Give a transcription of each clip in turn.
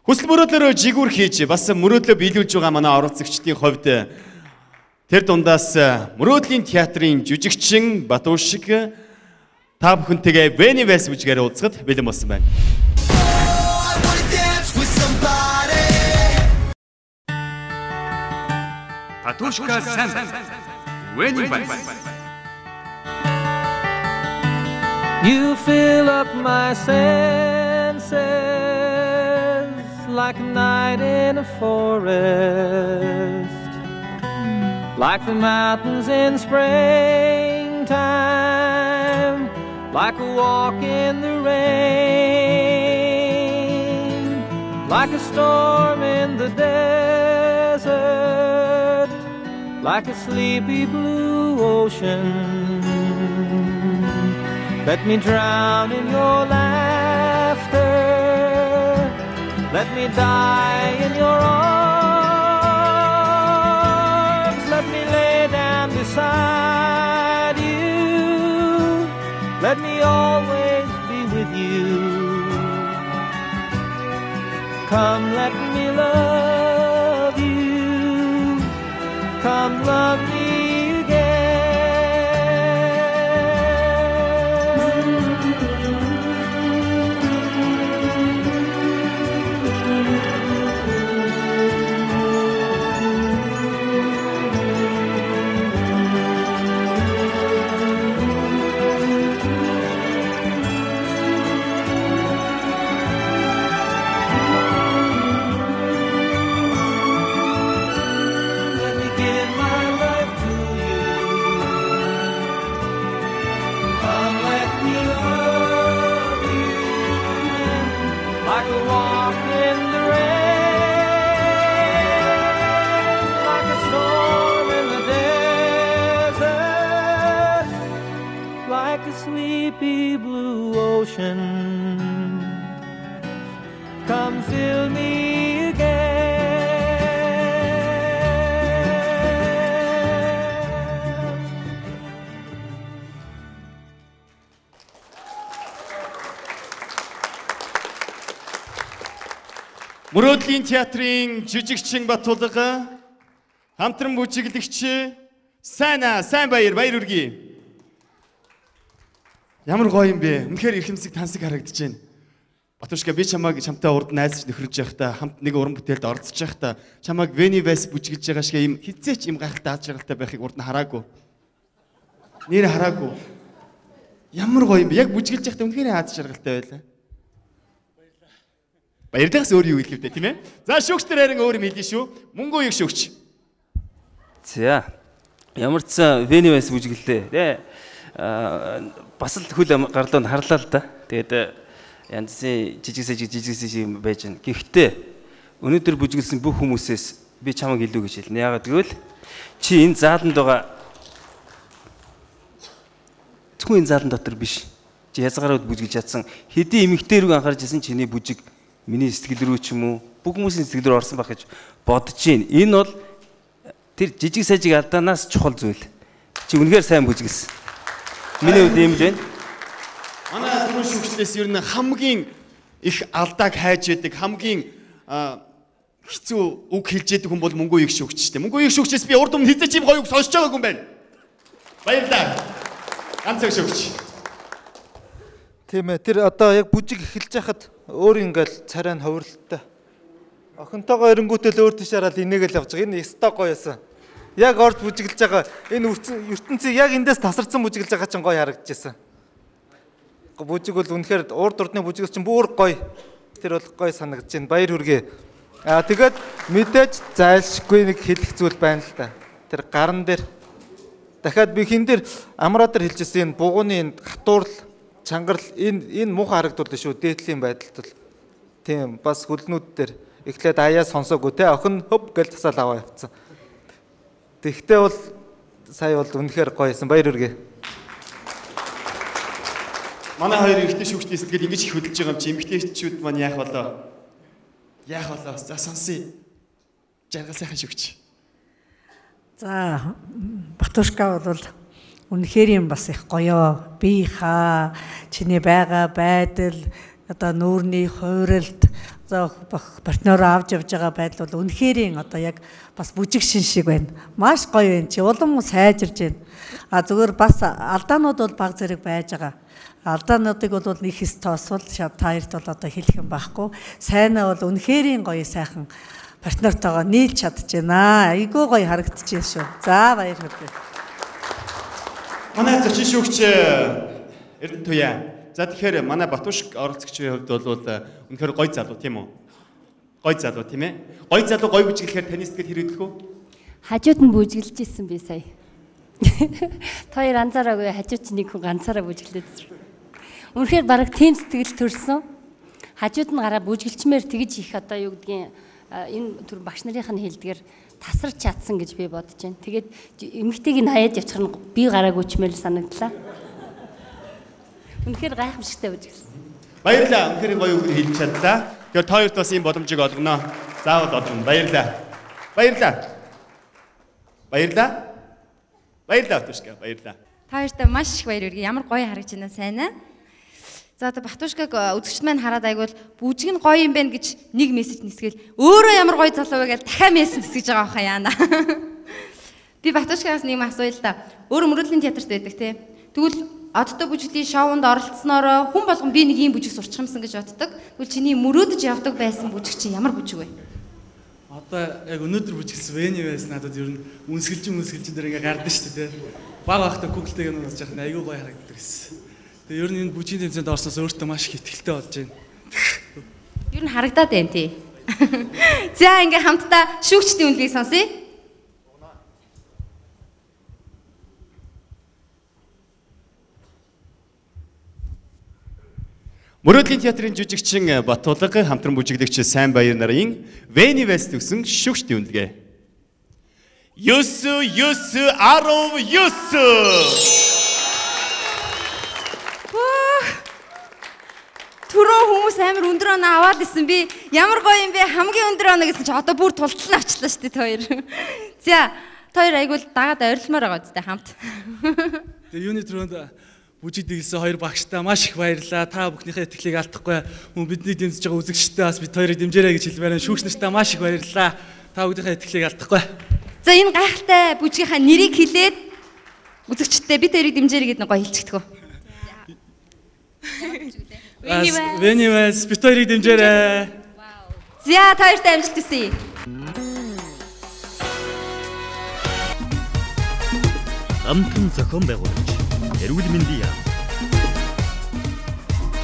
Хүсэл мөрөөдлөөрөө жигүүр хийж бас мөрөөдлөө биелүүлж байгаа манай оролцогчдын хувьд тэр дундаас мөрөөдлийн театрын жүжигчин Батушиг та бүхэнтэйгээ Вэни Вэс бүжгээр уулзахад бэлэн болсон байна. Батушка сан Вэни Вэс. You fill up my senses like a night in a forest, like the mountains in springtime, like a walk in the rain, like a storm in the desert, like a sleepy blue ocean. Let me drown in your laughter. Let me die in your arms. Let me lay down beside you. Let me always be with you. Come, let me love you. Come, love me. Come fill me again. Мөрөөдлийн театрын жүжигчин Батулга, хамтран бүжиглэгч сайн баяр үргэе. Ямар гоё юм бэ? Үнэхээр эрхэмсэг тансаг харагдаж байна. Батушка би чамайг чамтай урд найзч нөхрөж явахдаа хамт нэг уран бүтээлд оролцож явахдаа чамайг Вэни Вэс бүжиглэж байгаа шиг юм хизээч юм гайхалтай аз жаргалтай байхыг урд нь хараагүй. Нэр хараагүй. Ямар гоё юм бэ? Яг бүжиглэж явахдаа үнэхээр аз жаргалтай байлаа. Баярлалаас өөр юу хэлэх вэ, тийм ээ? За шүүгч нар харин өөр юм хэлээ шүү. Мөнгө үеиг шүүгч. За. Ямар ч Вэни Вэс бүжиглэлээ. Тэ бас л хөл гарлуу нь харлаа л да. Тэгээд янз бүрийн жижиг юм байж байна. Гэхдээ өнөөдөр бүжиглсэн бүх хүмүүсээс би чамайг илүү гэж хэлнэ. Яагаад гэвэл чи энэ зааланд байгаа зөвхөн энэ заалан дотор биш. Чи язгаараа бүжиглж чадсан хэдийн эмэгтэй рүү анхаарч ирсэн чиний бүжиг миний сэтгэл рүү ч юм уу бүх хүмүүсийн сэтгэл рүү орсон байх гэж бодож байна. Энэ бол тэр жижиг сажиг алдаанаас чухал зүйл. Чи үнэхээр сайн бүжиглсэн. Миний хувьд ийм л байна. Манай түрүү шүүгчлээс ер нь хамгийн их алдааг хайж яадаг, хамгийн хэцүү үг хэлж яадаг хүн бол мөнгө үеиг шүүгчтэй. Мөнгө үеиг шүүгчээс би урд өмнө хизээч ийм гоё үг сонсож байгаагүй юм байна. Баярлалаа. Ганцхан шүүгч. Тийм ээ. Тэр одоо яг бүжиг эхэлж байхад өөр ингээл царай нь ховрлолтой. Охинтойгоо эренгүүтэл өөр тийш хараад инээгээл явж байгаа. Энэ өстой гоё юмсан. Яг орж бүжиглэж байгаа. Энэ ертөнцийг яг эндээс тасарсан бүжиглэж байгаа чинь гоё харагдчихсан. Бүжиг бол үнэхээр урд урдны бүжигс чинь бүр гоё. Тэр бол гоё санагдаж байна. Баяр хүргэе. Тэгээд мэдээж зайлшгүй нэг хэлэх зүйл байна л да. Тэр гарн дээр дахиад би хин дээр амраа дээр хэлжсэн энэ бугууны энэ хатуурл, чангарл энэ муухай харагдуулна шүү. Дээдлийн байдалд бол. Тийм бас хөлнүүд дээр эхлээд аяа сонсоогүй те охин хөв гэл тасаал аваа явцсан. Тэгтээ бол сая бол үнэхээр гоёсэн. Баяр хүргэе. Манай хоёр эрэгтэй шүүгчдийн сэтгэл ингэж их хөдөлж байгаа юм чи эмэгтэйчүүд маань яах болоо? Яах болоо? За сонсъё. Жаргал сайхан шүүгч. За Батушка бол үнэхээр юм бас их гоё. Би хаа чиний байгаа байдал одоо нүүрний хууралд партнер авч явж байгаа байдал бол үнэхэрийн одоо яг бас бүжиг шин шиг байна. Маш гоё байна чи. Улам сайжирж байна. Зүгээр бас алдаанууд бол баг зэрэг байж байгаа. Алдаануудыг бол нэг хэс тоосвол таярт бол одоо хэлэх юм байхгүй. Сайнаа бол үнэхэрийн гоё сайхан партнертойгоо нийлж чадчихна. Айгүй гоё харагдчихээн шүү. За баяр хүргэе. Манай зочин шүүгч Эрдэнэ Туяа. За тэгэхээр манай Батушг оролцогчийн хувьд бол үнэхээр гоё залуу тийм үү? Гоё залуу тийм ээ. Гоё залуу гоё бүжиглэхээр таны сэтгэл хэрэг үү? Хажууд нь бүжиглэж ирсэн би сая. Хоёр анзаараагүй хажууд ч нэг хүн ганцаараа бүжиглээд. Үнэхээр бараг тийм сэтгэл төрсөн. Хажууд нь гараа бүжиглчмээр тэгж их одоо юу гэдгийг энэ түр багш нарын хэлдгээр тасарч чадсан гэж би бодож байна. Тэгээд эмэгтэйг нь хаяад явчих нь би гараагүй ч мэл санагдлаа. Үнэхээр гайхамшигтай бүжиглсэн. Баярлалаа. Үнэхээр гоё үг хэлж чадлаа. Тэгэхээр та хоёрт бас ийм боломжийг олгоно. Заавал олгоно. Баярлалаа. Баярлалаа. Баярлалаа. Баярлалаа Батушка. Баярлалаа. Та хоёртаа маш их баяр хүргэе. Ямар гоё харагдаж байна сайн аа. За одоо Батушкаг үзэгчд маань хараад айгуул бүжиг нь гоё юм байна гэж нэг мессеж нисгээл өөрөө ямар гоё залуу вэ гэж дахиад мессеж нисгэж байгаа хаа яана. Би Батушкагаас нэг юм асууя л да. Өөрөө мөрөөдлийн театрт байдаг те. Тэгвэл одтой бүжиглийн шоунд оролцсноороо хүн болгон би нэг юм бүжиг сурчих юмсан гэж боддог. Тэгвэл чиний мөрөөдөж явдаг байсан бүжиг чинь ямар бүжиг вэ? Одоо яг өнөөдөр бүжиглсэн Вэни Вэс надад ер нь үнсгэлжин дээр ингээ гардаг шүү дээ. Баг ахта Google-тэй юм унаж яхад айгүй гоё харагддаг гэсэн. Тэгээ ер нь энэ бүжгийн тэмцээнд орсноос өөртөө маш их ихтэй болж байна. Ер нь харагдаад байна тий. За ингээ хамтдаа шүүгчдийн үнэлгийг сонсъё. Мөрөөдлийн театрын жүжигчин Батулга хамтран бүжиглэгч Сайн Баяр нарын Вэни Вэст төгсөн шүүгчдийн үнэлгээ. 9 Түрүү хүмүүс амар өндөр оноо аваад исэн би ямар гоё юм бэ хамгийн өндөр оноо гэсэн чи одоо бүр тултлан авчлаа шүү дээ та хоёр. За та хоёр айгуул дагаад ойрлмоор байгаа үстэй хамт. Тэгээ юуны түрүүнд бүжиг дэглэсэн хоёр багштай маш их баярлалаа. Та бүхнийхээ итгэлийг алдахгүй мөн бидний дэмжиж байгаа үзэгчтэй бас бид хоёрыг дэмжээрэй гэж хэлмээр байна. Шүүгч нартаа маш их баярлалаа. Та бүхнийхээ итгэлийг алдахгүй. За энэ гайхалтай бүжгийнхаа нэрийг хэлээд үзэгчтэй бид хоёрыг дэмжээрэй гэдэг нь гоё хэлчихдэг. Вэни Вэс бид хоёрыг дэмжээрэй. За та хоёртай амжилт хүсье. Хамтран зохион байгуулагч эрүүл мэндийн яам.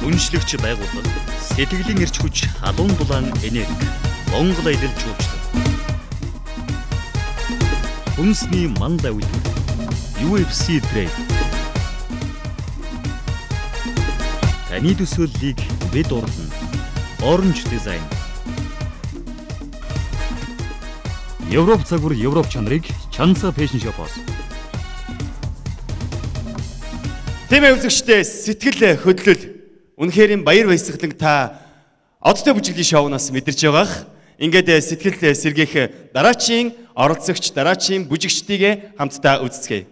Үнэлэгч байгууллага сэтгэлийн эрч хүч халуун дулаан энерги Монгол аялал жуулчлал. Хүнсний мандаа үйлдвэр UFC Trade. Таны төсөөллийг бид урдна. Orange Design. Европ цагур Европ чанарыг Чанса Fashion Shop-оос. Тэмээ үзэгчдээ сэтгэл хөдлөл үнэхээр баяр баясгалан та одтой бүжиглийн шоунаас мэдэрч байгаах. Ингээд сэтгэл сэргээх дараачийн оролцогч дараачийн бүжигчдийг хамтдаа үздэцгээе.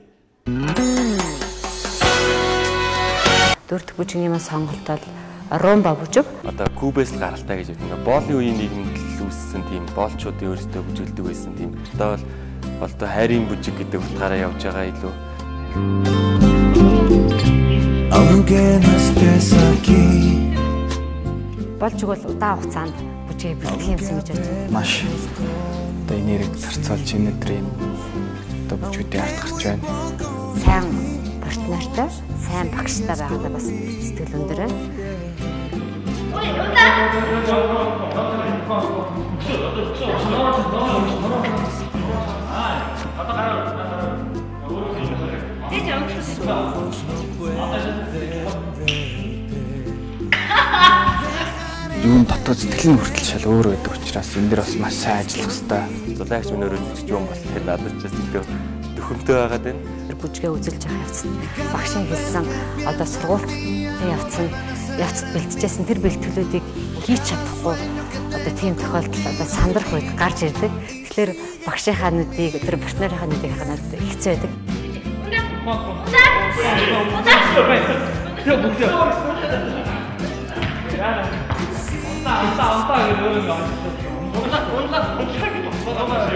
Дөрөвт бүжигний сонголтод румба бүжиг. Одоо Кубээс л гаралтай гэж байна. Боолны үеийн нийгэмд л үүссэн тийм боолчуудын өөрсдөө бүжиглдэг байсан тийм. Одоо бол хайрын бүжиг гэдэг утгаараа явж байгаа илүү. Болж игэл удаан хугацаанд бүжгийг бэлтгэх юмсан гэж бодож байна. Маш одоо энерги зарцуулж өнөөдрийн одоо бүжгүүдийн ард гарч байна. Сайн партнертай, сайн багштай байгаадаа бас сэтгэл өндөр байна. Юун дотоод сэтгэлийн хүртэл шал өөр байдаг учраас энэ дэр бас маш сайн ажиллах хэрэгтэй. Зулаагч минь өөрөө жүжигч юм бол тэр надад ч сэтгэл төхөмтэй байгаад байна. Бүжгээ үзүүлж явах явцад багшийн хэлсэн одоо сургуульд явцад бэлтжижсэн тэр бэлтгэлүүдийг хийж чадахгүй одоо тийм тохиолдол одоо сандрах үед гарч ирдэг. Тэгэхээр багшийнхаа нүдийг тэр партнерийнхаа нүдийг ханаад хэцүү байдаг.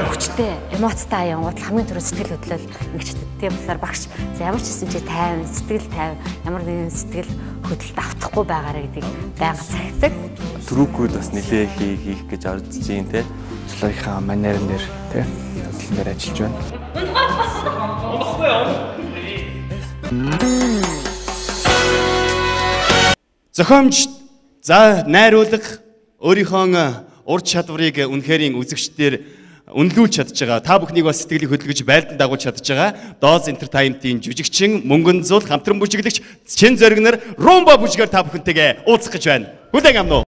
Хүчтэй эмоцтой аянгууд хамгийн түрүү сэтгэл хөдлөл ингэчтэй. Тийм болохоор багш ямар ч гэсэн чи тайван, сэтгэл тайван, ямар нэгэн сэтгэл хөдлөлт автахгүй байгаарэ гэдгийг байнга цагтдаг. Трүүкүүд бас нэлээ хийх гэж орж чинь те. Цолынхаа манерн дээр те хөдөлгөөн дээр ажиллаж байна. Зохиомж за найруулга өөрийнхөө ур чадварыг үнэхээр үзэгчдээр үнэлүүлж чадж байгаа. Та бүхнийг бас сэтгэлийг хөдөлгөж байлдан дагуулж чадж байгаа. Dose Entertainment-ийн жүжигчин, мөнгөн зул хамтран бүжиглэгч Чин Зоригнор Rumba бүжгээр та бүхэнтэйгээ уулзах гэж байна. Хүлээн авна уу?